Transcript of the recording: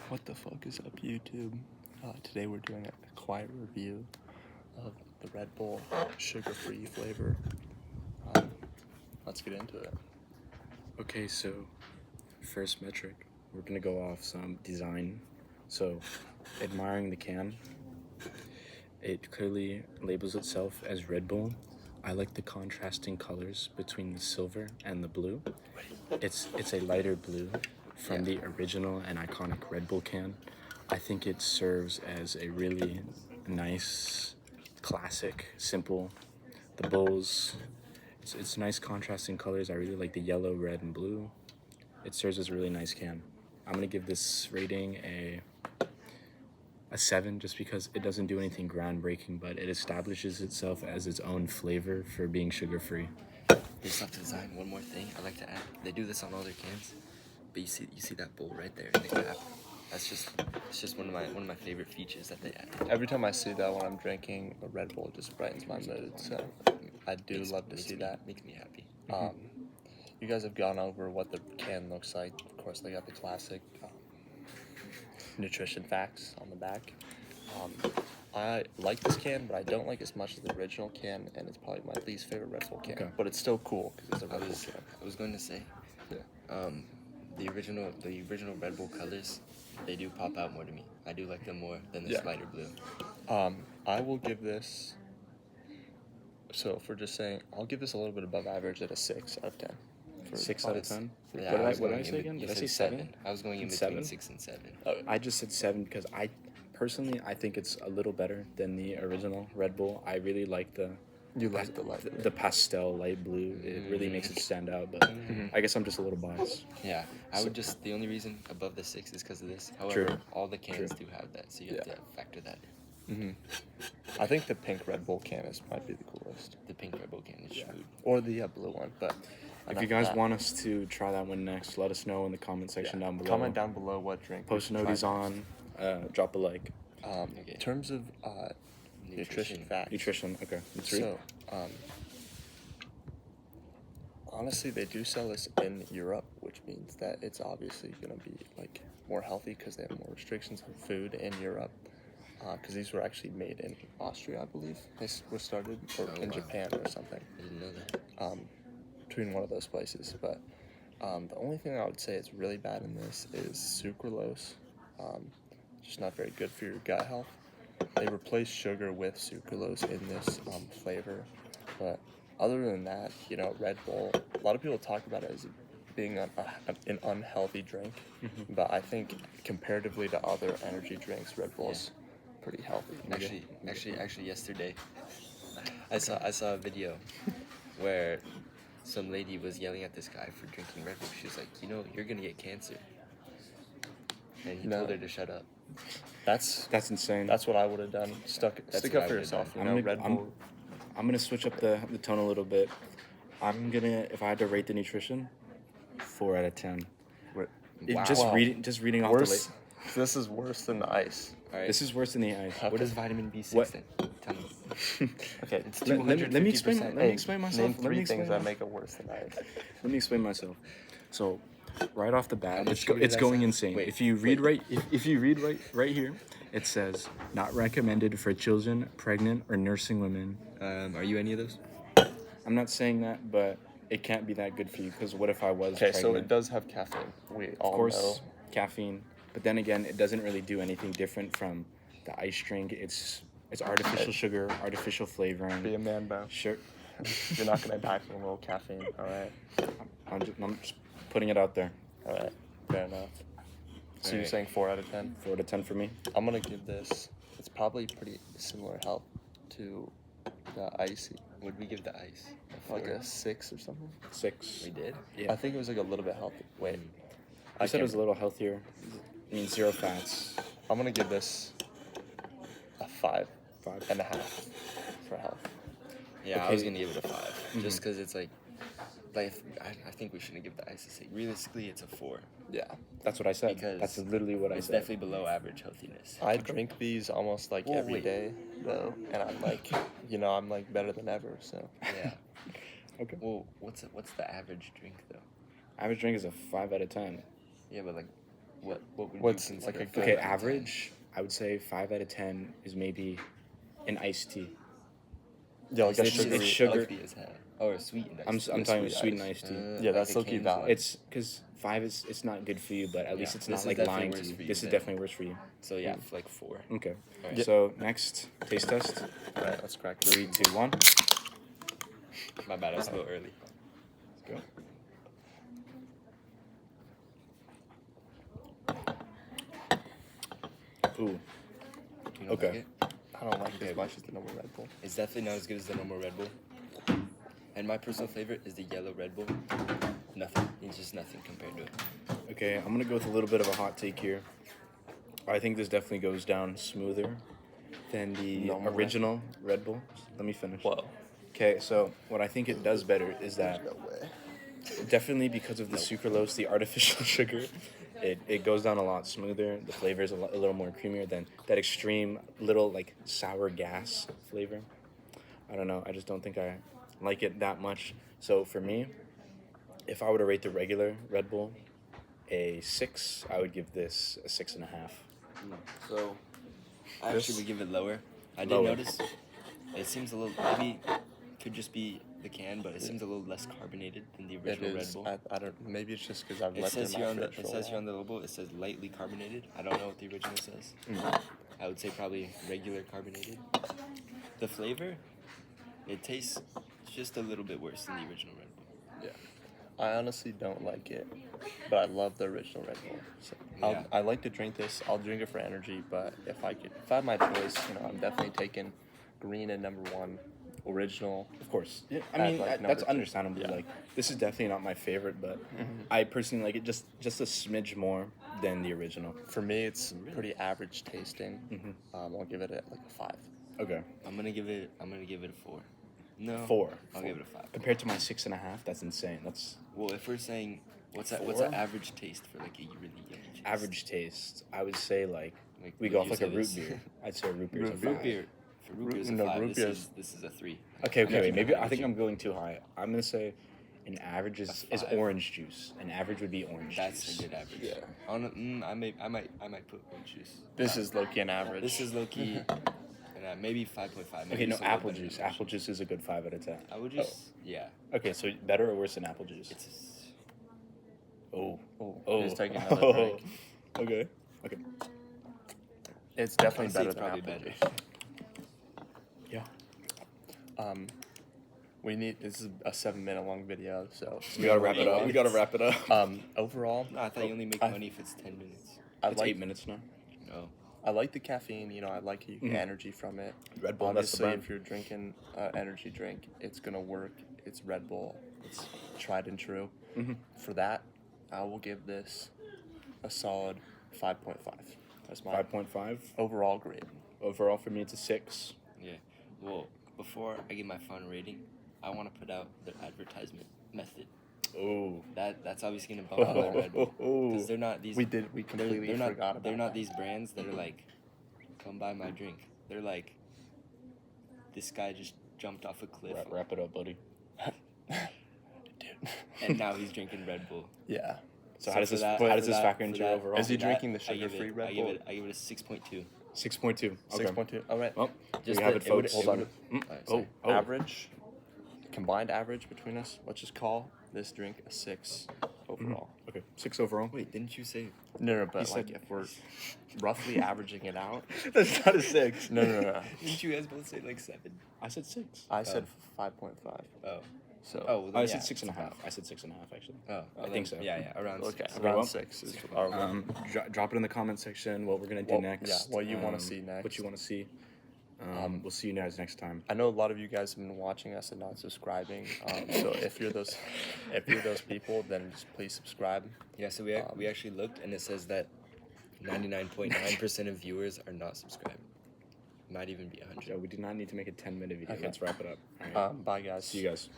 What the fuck is up, YouTube? Today we're doing a quiet review of the Redbull sugar-free flavor. Let's get into it. Okay, so first metric, we're gonna go off some design. So, admiring the can, it clearly labels itself as Redbull. I like the contrasting colors between the silver and the blue. It's a lighter blue from the original and iconic Redbull can. I think it serves as a really nice, classic, simple. The bowls, it's nice contrasting colors. I really like the yellow, red, and blue. It serves as a really nice can. I'm gonna give this rating a 7 just because it doesn't do anything groundbreaking, but it establishes itself as its own flavor for being sugar-free. Based off the design, one more thing I'd like to add. They do this on all their cans, but you see that bowl right there in the cap. It's just one of my favorite features that they add. Every time I see that when I'm drinking a Red Bull, it just brightens my mood. So I do love to see that. Makes me happy. You guys have gone over what the can looks like. Of course, they got the classic nutrition facts on the back. I like this can, but I don't like as much as the original can, and it's probably my least favorite Red Bull can. Okay. But it's still cool because it's a Red Bull can. I was going to say, Yeah. the original Red Bull colors, they do pop out more to me. I do like them more than the Yeah. lighter blue. I will give this. So if we're just saying, I'll give this a little bit above average at a 6 out of 10. 6 out of 10? Yeah, What did I say again? Did I say 7? I was going in between 7? 6 and 7. I just said 7 because I think it's a little better than the original Red Bull. I really like the pastel light blue. It really makes it stand out, but I guess I'm just a little biased. Yeah, the only reason above the 6 is because of this. However, all the cans do have that, so you have to factor that in. I think the pink Red Bull can might be the coolest. The pink Red Bull can is smooth. Or the blue one, but If you guys want us to try that one next, let us know in the comment section down below. Comment down below what drink. Post noties on. Drop a like. In terms of nutrition facts. Nutrition. Okay. Let's read. So, honestly, they do sell this in Europe, which means that it's obviously going to be like more healthy because they have more restrictions on food in Europe. Because these were actually made in Austria, I believe. They were started in Japan or something. I didn't know that. Between one of those places. But the only thing I would say is really bad in this is sucralose. Just not very good for your gut health. They replace sugar with sucralose in this flavor. But other than that, Red Bull, a lot of people talk about it as being an unhealthy drink. But I think comparatively to other energy drinks, Red Bull's pretty healthy. Actually, yesterday, I saw a video where some lady was yelling at this guy for drinking Red Bull. She was like, you're gonna get cancer, and he told her to shut up. That's insane. That's what I would have done. Stick up for yourself. Red Bull. I'm gonna switch up the tone a little bit. If I had to rate the nutrition, 4 out of 10. Reading off the list. This is worse than the ice. All right. This is worse than the ice. What is vitamin B6 then? Tell me. Okay, It's Let me 250%. explain myself. Name 3 things that make it worse than ice. Let me explain myself. So, right off the bat, much it's sugar going does that? insane. Wait, if you read right here, it says not recommended for children, pregnant, or nursing women. Are you any of those? I'm not saying that, but it can't be that good for you because what if I was Okay, pregnant? so it does have caffeine. We all Of course, know. caffeine. But then again, it doesn't really do anything different from the ice drink. It's artificial sugar, artificial flavoring. Be a man, bro. Sure. You're not gonna die from a little caffeine. All right. I'm just putting it out there. All right. Fair enough. So you're Alright. saying 4 out of 10? 4 out of 10 for me. I'm gonna give this. It's probably pretty similar health to the icy. Would we give the ice? Like a 6 or something. 6. We did. Yeah. I think it was like a little bit healthy. Wait. I said it was a little healthier. I mean, 0 fats. I'm gonna give this a 5 5. and a half for health. Yeah, I Okay. was gonna give it a 5, just because it's like I think we shouldn't give the ice a 6. Realistically, it's a 4. Yeah. That's what I said. Because That's literally what I It's said. definitely below average healthiness. I drink these almost like Well, every wait. day though, and I'm like, I'm like better than ever. So Yeah. Okay. Well, what's the average drink though? Average drink is a 5 out of 10. Yeah, but like, What would What's, you like, consider a five good- Okay, out of 10? average. I would say 5 out of 10 is maybe an iced tea. Yeah, like a It's sugary. sugar- Ugly as hell. Or sweet and I'm iced tea. talking sweet about sweet and ice. iced tea. Yeah, Like that's a low-key Cane's valid. one. It's because 5 is it's not good for you, but at least Yeah, it's this not is like definitely lying worse to you. for you This is than- definitely worse for you. So yeah, like 4. Okay. Alright. So next taste test. All right, let's crack it. 3, 2, 1. My bad, I was a little early. Let's go. Ooh. You don't Okay. like it? I don't like it Okay. as much as the normal Red Bull. It's definitely not as good as the normal Red Bull. And my personal favorite is the yellow Red Bull. Nothing. It's just nothing compared to it. Okay, I'm gonna go with a little bit of a hot take here. I think this definitely goes down smoother than the Normal Red- original Red Bull. Let me finish. Whoa. Okay, so what I think it does better is that No way. definitely because of the sucralose, the artificial sugar, it goes down a lot smoother. The flavor is a little more creamier than that extreme little like sour gas flavor. I don't know. I just don't think I like it that much. So for me, if I were to rate the regular Red Bull a 6, I would give this a 6.5. So, I This- actually would give it lower. I did Lower. notice it seems a little, maybe could just be the can, but it seems a little less carbonated than the It original Red is. Bull. I don't. Maybe it's just because I've It left it says in here my on the fridge for it a says here while. on the label it says lightly carbonated. I don't know what the original says. Mm. I would say probably regular carbonated. The flavor, it tastes just a little bit worse than the original Red Bull. Yeah. I honestly don't like it, but I love the original Red Bull. So Yeah. I like to drink this. I'll drink it for energy, but if I had my choice, I'm definitely taking green at number 1, original. Of course. Yeah, I At, mean, like, that's number 2. understandable. Yeah. Like, this is definitely not my favorite, but I personally like it just a smidge more than the original. For me, it's pretty average tasting. Mhm. I'll give it like a 5. Okay. I'm gonna give it a 4. No. 4. I'll give it a 5. Compared to my 6.5, that's insane. That's Well, if we're saying what's an 4? average taste for like a really yummy juice? average taste. I would say like we would go off you like say a root this? beer. I'd say a root beer is a Root 5. Root beer. For root beer is a No, 5. root beer's- This is a 3. Okay, Yeah. wait. Maybe How I would think you- I'm going too high. I'm gonna say an average is 5. orange juice. An average would be orange That's juice. a good average. Yeah. I might put orange juice. This is low-key an average. This is low key. And maybe 5.5. Okay, no, apple juice. Apple juice is a good 5 out of 10. Apple juice. Yeah. Okay, so better or worse than apple juice? It's Oh. Oh, he's taking another drink. Okay. Okay. It's definitely honestly, better it's than probably apple better. juice. Yeah. This is a 7-minute long video, so We gotta wrap it up. We gotta wrap it up. Overall, No, I thought you only make I- money if it's 10 minutes. I It's like 8 minutes now. No. I like the caffeine. I like you get Mhm. energy from it. Red Bull, that's the Obviously, brand. if you're drinking energy drink, it's gonna work. It's Red Bull. It's tried and true. Mhm. For that, I will give this a solid 5.5. That's my 5.5. overall grade. Overall, for me, it's a 6. Yeah. Well, before I give my final rating, I want to put out the advertisement method. Oh. That's obviously gonna bump up the Red Bull because they're not these. We completely they're forgot not. about They're not that. these brands that are like, come buy my drink. They're like, this guy just jumped off a cliff Wrap it up, buddy. Dude. and now he's drinking Red Bull. Yeah. So So how does for this that- how for does this that- factor for into that- your overall? Is he for that, drinking the I give sugar-free it- Red I give Bull? it. I give it a 6.2. 6.2. 6.2. All right. Well, Just we have that it, it would- folks. it Hold would- on. Mm. Alright, Oh, sorry. oh. Average, combined average between us. Let's just call this drink a 6 overall. Okay, 6 overall. Wait, didn't you say? No, but He like said- if we're roughly averaging it out. That's not a 6. No. Didn't you guys both say like 7? I said 6. I said 5.5. Oh. So Oh. Well, then, I said yeah, 6.5. it's I said 6.5 actually. about- Oh, I think so. Yeah, around. okay, 6. around well, 6 is our Drop it in the comment section what we're gonna do What- next. yeah, what you wanna see next. What you want to see. We'll see you guys next time. I know a lot of you guys have been watching us and not subscribing. So if you're those people, then just please subscribe. Yeah, so we actually looked, and it says that 99.9% of viewers are not subscribed. Might even be 100. Yeah, we do not need to make a 10-minute video. Okay. Let's wrap it up. All right. Bye guys. see you guys.